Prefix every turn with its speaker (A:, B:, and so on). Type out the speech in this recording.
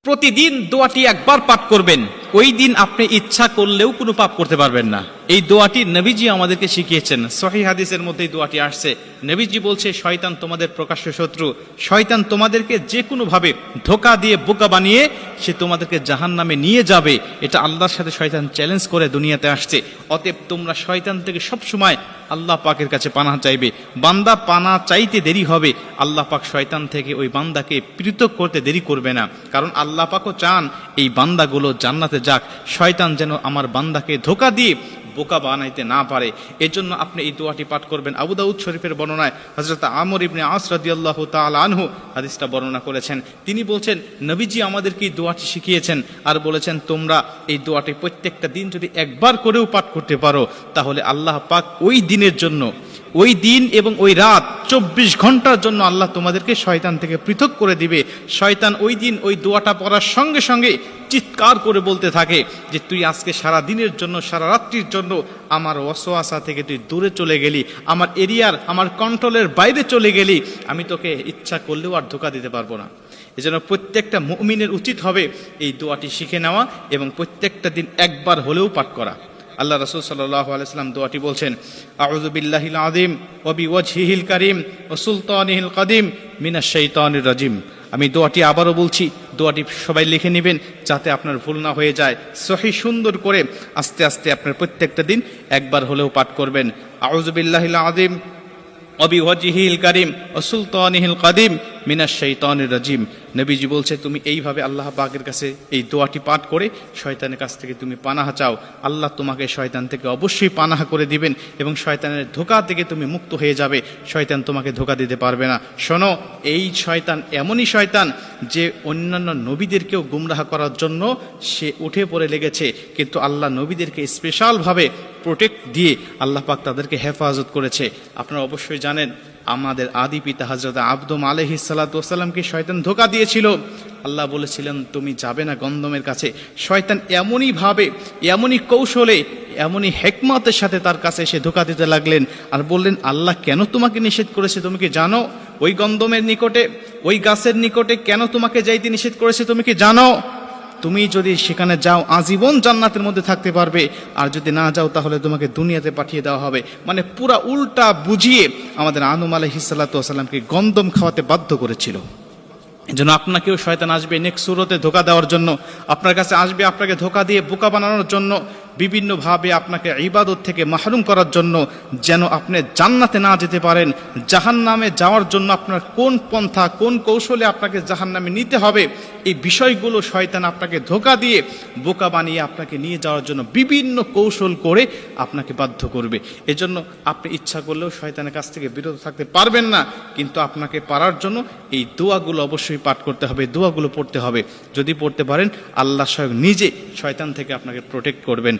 A: প্রতিদিন দোয়াটি একবার পাঠ করবেন, ওই দিন আপনি ইচ্ছা করলেও কোনো পাপ করতে পারবেন না। এই দোয়াটি নবীজি আমাদেরকে শিখিয়েছেন। সহিহ হাদিসের মধ্যে এই দোয়াটি আসছে। নবীজি বলছে, শয়তান তোমাদের প্রকাশ্য শত্রু, শয়তান তোমাদেরকে যে কোনো ভাবে ধোঁকা দিয়ে বোকা বানিয়ে সে তোমাদেরকে জাহান্নামে নিয়ে যাবে। এটা আল্লাহর সাথে শয়তান চ্যালেঞ্জ করে দুনিয়াতে আসছে। অতএব তোমরা শয়তান থেকে সবসময় আল্লাহ পাকের কাছে পানাহ চাইবে। বান্দা পানাহ চাইতে দেরি হবে, আল্লাহ পাক শয়তান থেকে ওই বান্দাকে পৃথক করতে দেরি করবে না। কারণ আল্লাহ পাকও চান এই বান্দাগুলো জান্নাতে যাক, শয়তান যেন আমার বান্দাকে ধোঁকা দিয়ে বোকা বানাইতে না পারে। এজন্য আপনি এই দোয়াটি পাঠ করবেন। আবু দাউদ শরীফের বর্ণনায় হযরত আমর ইবনে আস রাদিয়াল্লাহু তাআলা আনহু হাদিসটা বর্ণনা করেছেন। তিনি বলছেন, নবীজি আমাদেরকে এই দোয়াটি শিখিয়েছেন আর বলেছেন, তোমরা এই দোয়াটি প্রত্যেকটা দিন যদি একবার করেও পাঠ করতে পারো, তাহলে আল্লাহ পাক ওই দিনের জন্য, ওই দিন এবং ওই রাত 24 ঘন্টার জন্য আল্লাহ তোমাদেরকে শয়তান থেকে পৃথক করে দিবে। শয়তান ওই দিন ওই দোয়াটা পড়ার সঙ্গে সঙ্গে চিৎকার করে বলতে থাকে যে, তুই আজকে সারা দিনের জন্য, সারা রাত্রির জন্য আমার ওয়াসওয়াসা থেকে তুই দূরে চলে গেলি, আমার এরিয়ার, আমার কন্ট্রোলের বাইরে চলে গেলি, আমি তোকে ইচ্ছা করলেও আর ধোঁকা দিতে পারবো না। এজন্য প্রত্যেকটা মুমিনের উচিত হবে এই দোয়াটি শিখে নেওয়া এবং প্রত্যেকটা দিন একবার হলেও পাঠ করা। আল্লাহ রাসূল সাল্লাল্লাহু আলাইহি ওয়াসাল্লাম দোয়াটি বলছেন, আউযু বিল্লাহিল আযীম ওয়া বিওয়াজহিল কারীম ওয়া সুলতানিহিল কাদিম মিনাশ শাইতানির রাজিম। আমি দোয়াটি আবারও বলছি, দোয়াটি সবাই লিখে নেবেন যাতে আপনার ভুল না হয়ে যায়। সহি সুন্দর করে আস্তে আস্তে আপনার প্রত্যেকটা দিন একবার হলেও পাঠ করবেন। আউযু বিল্লাহিল আযীম ওয়া বিওয়াজহিল কারীম ওয়া সুলতানিহিল কাদিম মিনাশ শাইতানির রাজিম। নবীজি বলছে, তুমি এইভাবে আল্লাহ পাকের কাছে এই দোয়াটি পাঠ করে শয়তানের কাছ থেকে তুমি পানাহ চাও, আল্লাহ তোমাকে শয়তান থেকে অবশ্যই পানাহ করে দিবেন এবং শয়তানের ধোঁকা থেকে তুমি মুক্ত হয়ে যাবে। শয়তান তোমাকে ধোঁকা দিতে পারবে না। শোনো, এই শয়তান এমনই শয়তান যে অন্যান্য নবীদেরকেও গুমরাহ করার জন্য সে উঠে পড়ে লেগেছে, কিন্তু আল্লাহ নবীদেরকে স্পেশালভাবে প্রোটেক্ট দিয়ে আল্লাহ পাক তাদেরকে হেফাজত করেছে। আপনারা অবশ্যই জানেন, আমাদের আদি পিতা হযরত আদম আলাইহিস সালাতু ওয়াস সালামকে শয়তান ধোঁকা দিয়েছিল। আল্লাহ বলেছিলেন, তুমি যাবে না গন্ধমের কাছে। শয়তান এমনই ভাবে, এমনই কৌশলে, এমনই হিকমতের সাথে তার কাছে এসে ধোঁকা দিতে লাগলেন আর বললেন, আল্লাহ কেন তোমাকে নিষেধ করেছে তুমি কি জানো? ওই গন্ধমের নিকটে, ওই গাছের নিকটে কেন তোমাকে যাইতে নিষেধ করেছে তুমি কি জানো? তুমি যদি সেখানে যাও আজীবন জান্নাতের মধ্যে থাকতে পারবে, আর যদি না যাও তাহলে তোমাকে দুনিয়াতে পাঠিয়ে দেওয়া হবে। মানে পুরা উল্টা বুঝিয়ে আমাদের আদম আলাইহিস সালাতু ওয়াস সালামকে গন্ধম খাওয়াতে বাধ্য করেছিল। এজন্য আপনাকেও শয়তান আসবে নেক্সট সুরতে ধোঁকা দেওয়ার জন্য, আপনার কাছে আসবে আপনাকে ধোঁকা দিয়ে বোকা বানানোর জন্য, বিভিন্নভাবে আপনাকে ইবাদত থেকে মাহরুম করার জন্য, যেন আপনি জান্নাতে না যেতে পারেন। জাহান্নামে যাওয়ার জন্য আপনার কোন পন্থা, কোন কৌশলে আপনাকে জাহান্নামে নিতে হবে, এই বিষয়গুলো শয়তান আপনাকে ধোঁকা দিয়ে বোকা বানিয়ে আপনাকে নিয়ে যাওয়ার জন্য বিভিন্ন কৌশল করে আপনাকে বাধ্য করবে। এজন্য আপনি ইচ্ছা করলেও শয়তানের কাছ থেকে বিরত থাকতে পারবেন না, কিন্তু আপনাকে পারার জন্য এই দোয়াগুলো অবশ্যই পাঠ করতে হবে, দোয়াগুলো পড়তে হবে। যদি পড়তে পারেন, আল্লাহ স্বয়ং নিজে শয়তান থেকে আপনাকে প্রোটেক্ট করবেন।